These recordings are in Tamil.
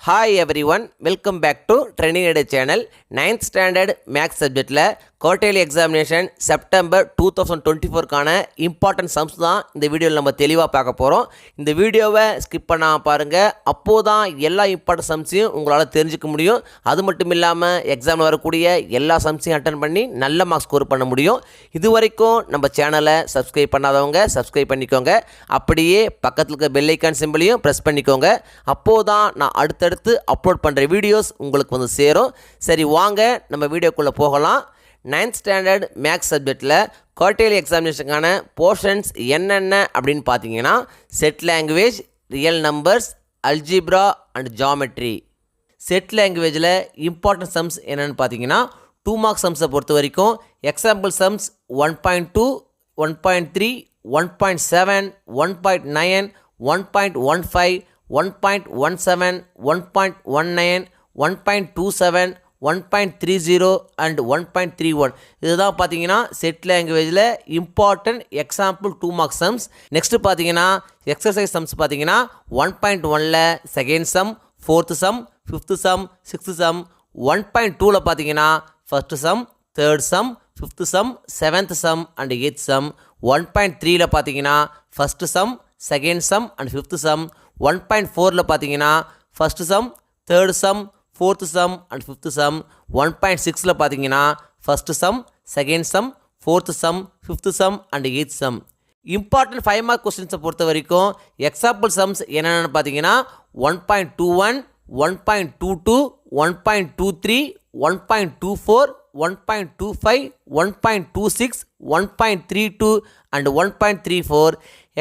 Hi everyone, welcome back to Training Aid channel. 9th standard maths subjectல quarterly examination September 2024 கான important sums தான் இந்த வீடியோவில் நம்ம தெளிவாக பார்க்க போகிறோம். இந்த வீடியோவை ஸ்கிப் பண்ணாமல் பாருங்கள், அப்போதான் எல்லா இம்பார்ட்டன்ட் சம்ஸையும் உங்களால் தெரிஞ்சுக்க முடியும். அது மட்டும் இல்லாமல் எக்ஸாமில் வரக்கூடிய எல்லா சம்ஸையும் அட்டன் பண்ணி நல்ல மார்க்ஸ் ஸ்கோர் பண்ண முடியும். இது வரைக்கும் நம்ம சேனலை சப்ஸ்கிரைப் பண்ணாதவங்க சப்ஸ்கிரைப் பண்ணிக்கோங்க, அப்படியே பக்கத்தில் இருக்க பெல் ஐக்கான் சிம்பிளையும் ப்ரெஸ் பண்ணிக்கோங்க. அப்போதான் நான் அடுத்தடுத்து அப்லோட் பண்ணுற வீடியோஸ் உங்களுக்கு வந்து சேரும். சரி வாங்க நம்ம வீடியோக்குள்ளே போகலாம். 9th ஸ்டாண்டர்ட் மேக்ஸ் சப்ஜெக்டில் குவார்டர்லி எக்ஸாமினேஷனுக்கான போர்ஷன்ஸ் என்னென்ன அப்படின்னு பார்த்தீங்கன்னா set language, real numbers, algebra and geometry. Set லாங்குவேஜில் இம்பார்ட்டன்ட் சம்ஸ் என்னென்னு பார்த்தீங்கன்னா 2 மார்க் சம்ஸை பொறுத்த வரைக்கும் எக்ஸாம்பிள் சம்ஸ் 1.2, 1.3, 1.7, 1.9, 1.15, 1.17, 1.19, 1.27, 1.30 and 1.31. இதுதான் பார்த்தீங்கன்னா செட் லாங்குவேஜில் important example 2 mark sums. Next பார்த்தீங்கன்னா எக்ஸசைஸ் சம்ஸ் பார்த்தீங்கன்னா 1.1ல் second sum, fourth sum, fifth sum, sixth sum. 1.2ல் பார்த்தீங்கன்னா first sum, third sum, fifth sum, seventh sum and eighth sum. 1.3ல் பார்த்தீங்கன்னா first sum, second sum and fifth sum. 1.4ல் பார்த்தீங்கன்னா first sum, third sum, fourth sum and fifth sum. 1.6ல் பார்த்தீங்கன்னா first sum, second sum, fourth sum, fifth sum and eighth sum. Important 5 mark கொஸ்டின்ஸை பொறுத்த வரைக்கும் எக்ஸாம்பிள் சம்ஸ் என்னென்னு பார்த்தீங்கன்னா 1.21, 1.22, 1.23, 1.24, 1.25, 1.26, 1.32 அண்ட் 1.34.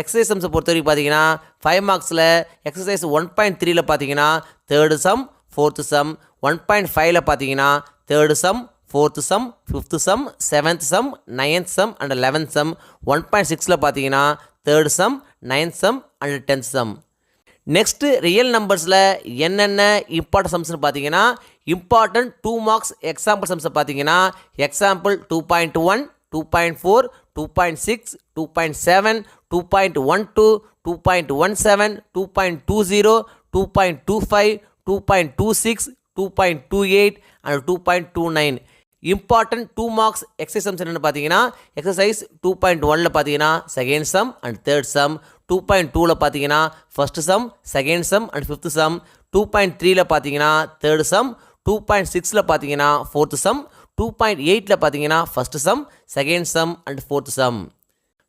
எக்ஸசைஸ் சம்ஸை பொறுத்த வரைக்கும் பார்த்தீங்கன்னா 5 மார்க்ஸில் எக்ஸசைஸ் 1.3ல் பார்த்தீங்கன்னா தேர்டு சம், ஃபோர்த்து சம். 1.5ல் பார்த்தீங்கன்னா third sum, fourth sum, fifth sum, seventh sum, ninth sum and 11th sum. 1.6ல் பார்த்தீங்கன்னா third sum, ninth sum and 10th sum. Next real நம்பர்ஸில் என்னென்ன இம்பார்ட்டன்ட் சம்ஸ்னு பார்த்தீங்கன்னா இம்பார்ட்டன்ட் 2 மார்க்ஸ் எக்ஸாம்பிள் சம்ஸை பார்த்தீங்கன்னா example 2.1, 2.4, 2.6, 2.7, 2.12, 2.17, 2.20, 2.25, 2.26, 2.28 and 2.29. Important 2 marks exercise sums என்னென்னு பார்த்தீங்கன்னா எக்ஸசைஸ் 2.1ல் பார்த்தீங்கன்னா second sum and third sum. 2.2ல் பார்த்தீங்கன்னா first sum, second sum and fifth sum. 2.3ல் பார்த்தீங்கன்னா தேர்டு சம். 2.6ல் பார்த்தீங்கன்னா ஃபோர்த்து சம். 2.8ல் பார்த்தீங்கன்னா first sum, second sum and fourth sum.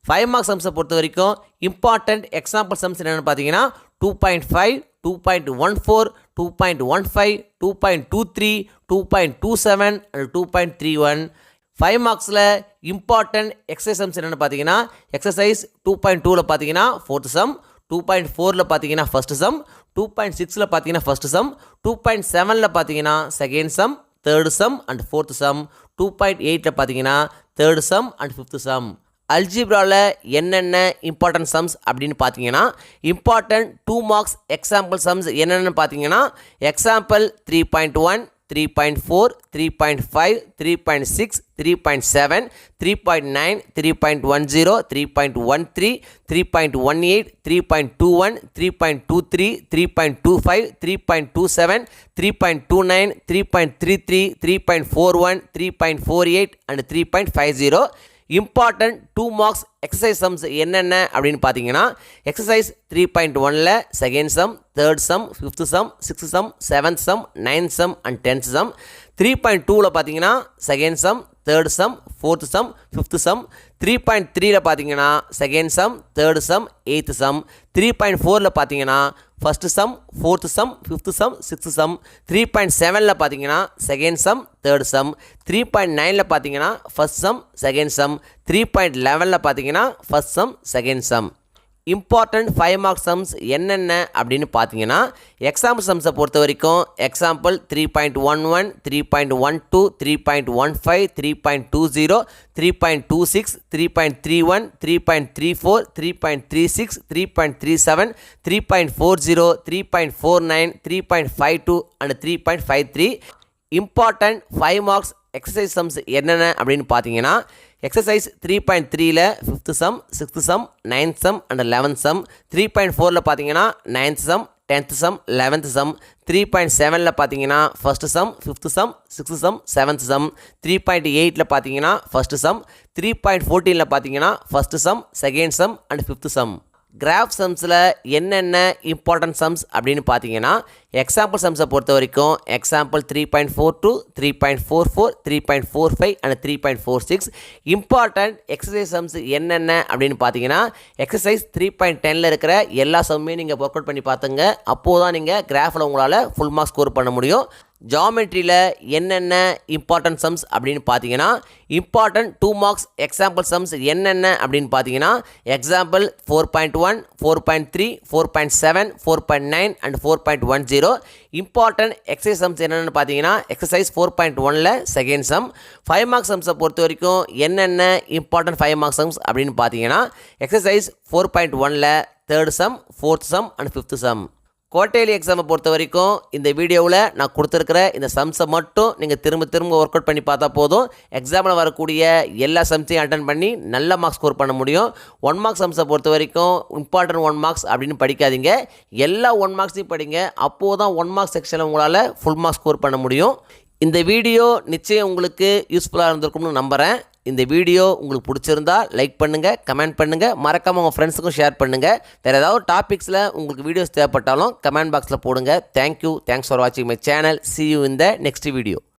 5 mark சம்ஸை பொறுத்த வரைக்கும் இம்பார்ட்டன்ட் எக்ஸாம்பிள் சம்ஸ் என்னென்னு பார்த்தீங்கன்னா 2.5, 2.14, 2.15, 2.23, 2.27 and 2.31. 5 மார்க்ஸில் இம்பார்ட்டன்ட் எக்ஸசைஸ் சம்ஸ் என்னென்னு பார்த்தீங்கன்னா எக்ஸசைஸ் 2.2ல் பார்த்தீங்கன்னா ஃபோர்த்து சம். 2.4ல் பார்த்தீங்கன்னா ஃபஸ்ட்டு சம். 2.6ல் பார்த்தீங்கன்னா ஃபஸ்ட்டு சம். 2.7ல் பார்த்தீங்கன்னா second sum, third sum and fourth sum. 2.8ல் பார்த்தீங்கன்னா third sum and fifth sum. அல்ஜிப்ராவில் என்னென்ன இம்பார்ட்டன்ட் சம்ஸ் அப்படின்னு பார்த்தீங்கன்னா இம்பார்ட்டன்ட் 2 மார்க்ஸ் எக்ஸாம்பிள் சம்ஸ் என்னென்னு பார்த்தீங்கன்னா example 3.1, 3.4, 3.5, 3.6, 3.7, 3.9, 3.10, 3.13, 3.18, 3.21, 3.23, 3.25, 3.27, 3.29, 3.33, 3.41, 3.48 and 3.50. Important 2 marks exercise sums என்னென்ன அப்படின்னு பார்த்தீங்கன்னா எக்ஸசைஸ் 3.1ல் second sum, third sum, fifth sum, sixth sum, seventh sum, ninth sum and 10th sum. 3.2ல் பார்த்தீங்கன்னா second sum, third sum, fourth sum, fifth sum. 3.3ல் பார்த்தீங்கன்னா second sum, third sum, eighth sum. 3.4ல் பார்த்தீங்கன்னா first sum, fourth sum, fifth sum, sixth sum. 3.7ல் பார்த்தீங்கன்னா செகண்ட் சம், தேர்டு சம். 3.9ல் பார்த்தீங்கன்னா ஃபஸ்ட் சம், செகண்ட் சம். 3.11ல் பார்த்தீங்கன்னா first sum, second some. Important 5 mark sums என்னென்ன அப்படின்னு பார்த்தீங்கன்னா எக்ஸாம்பிள் சம்ஸை பொறுத்த வரைக்கும் example 3.11, 3.12, 3.15, 3.20, 3.26, 3.31, 3.34, 3.36, 3.37, 3.40, 3.49, 3.52 and 3.53. Important 5 marks exercise sums என்னென்ன அப்படின்னு பார்த்தீங்கன்னா எக்ஸசைஸ் 3.3ல் 5th sum, 6th sum, 9th sum and 11th sum. 3.4ல் பார்த்தீங்கன்னா 9th sum, 10th sum 11th sum 3.7ல பார்த்தீங்கன்னா first sum 5th sum 6th sum 7th sum 3.8ல பார்த்தீங்கன்னா ஃபர்ஸ்ட் சம் 3.14ல பார்த்தீங்கன்னா first sum second sum and 5th sum graph சம்ஸில் என்னென்ன இம்பார்ட்டன்ட் சம்ஸ் அப்படின்னு பார்த்தீங்கன்னா எக்ஸாம்பிள் சம்ஸை பொறுத்த வரைக்கும் example 3.42 3.44 3.45 and 3.46 important exercise sums என்னென்ன அப்படின்னு பார்த்தீங்கன்னா எக்ஸசைஸ் 3.10ல் இருக்கிற எல்லா சம்மே நீங்கள் ஒர்க் அவுட் பண்ணி பார்த்துங்க அப்போது தான் நீங்கள் கிராஃபில் உங்களால் ஃபுல் மார்க் ஸ்கோர் பண்ண முடியும். ஜாமெட்ரியில் என்னென்ன இம்பார்ட்டன்ட் சம்ஸ் அப்படின்னு பார்த்தீங்கன்னா இம்பார்ட்டன்ட் 2 மார்க்ஸ் எக்ஸாம்பிள் சம்ஸ் என்னென்ன அப்படின்னு பார்த்தீங்கன்னா example 4.1 4.3 4.7 4.9 and 4.10 important exercise sums என்னென்னு பார்த்தீங்கன்னா எக்ஸசைஸ் 4.1ல் செகண்ட் சம் 5 மார்க்ஸ் சம்ஸை பொறுத்த வரைக்கும் என்னென்ன இம்பார்ட்டன்ட் 5 மார்க்ஸ் சம்ஸ் அப்படின்னு பார்த்தீங்கன்னா எக்ஸசைஸ் 4.1ல் third sum fourth sum and 5th sum. Quarterly எக்ஸாமை பொறுத்த வரைக்கும் இந்த வீடியோவில் நான் கொடுத்துருக்கிற இந்த சம்ஸை மட்டும் நீங்கள் திரும்ப ஒர்க் அவுட் பண்ணி பார்த்தா போதும் எக்ஸாமில் வரக்கூடிய எல்லா சம்ஸையும் அட்டன் பண்ணி நல்ல மார்க்ஸ் ஸ்கோர் பண்ண முடியும். 1 மார்க் சம்ஸை பொறுத்த வரைக்கும் இம்பார்ட்டன்ட் 1 மார்க்ஸ் அப்படின்னு படிக்காதீங்க, எல்லா 1 மார்க்ஸையும் படிங்க. அப்போது தான் 1 மார்க் செக்ஷனில் உங்களால் ஃபுல் மார்க் ஸ்கோர் பண்ண முடியும். இந்த வீடியோ நிச்சயம் உங்களுக்கு யூஸ்ஃபுல்லாக இருந்திருக்கும்னு நம்புகிறேன். இந்த வீடியோ உங்களுக்கு பிடிச்சிருந்தா லைக் பண்ணுங்கள், கமெண்ட் பண்ணுங்கள், மறக்காமல் உங்கள் ஃப்ரெண்ட்ஸுக்கும் ஷேர் பண்ணுங்கள். வேறு ஏதாவது டாபிக்ஸில் உங்களுக்கு வீடியோஸ் தேவைப்பட்டாலும் கமெண்ட் பாக்ஸில் போடுங்க. தேங்க்யூ, தேங்க்ஸ் ஃபார் வாட்சிங் my channel. see you in the next video.